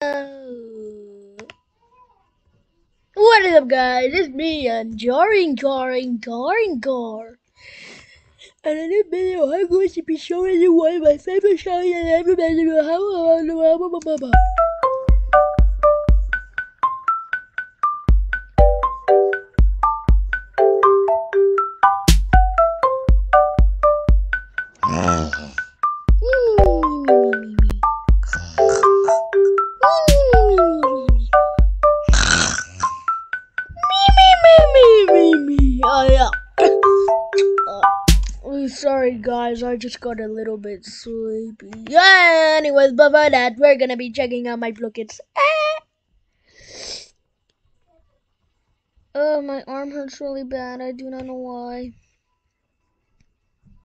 What is up, guys? It's me and Joring. And in this video, I'm going to be showing you one of my favorite shows that I've ever been to. Oh yeah. Sorry guys, I just got a little bit sleepy. Yeah, anyways, before that, we're gonna be checking out my blockets. Oh, my arm hurts really bad. I do not know why.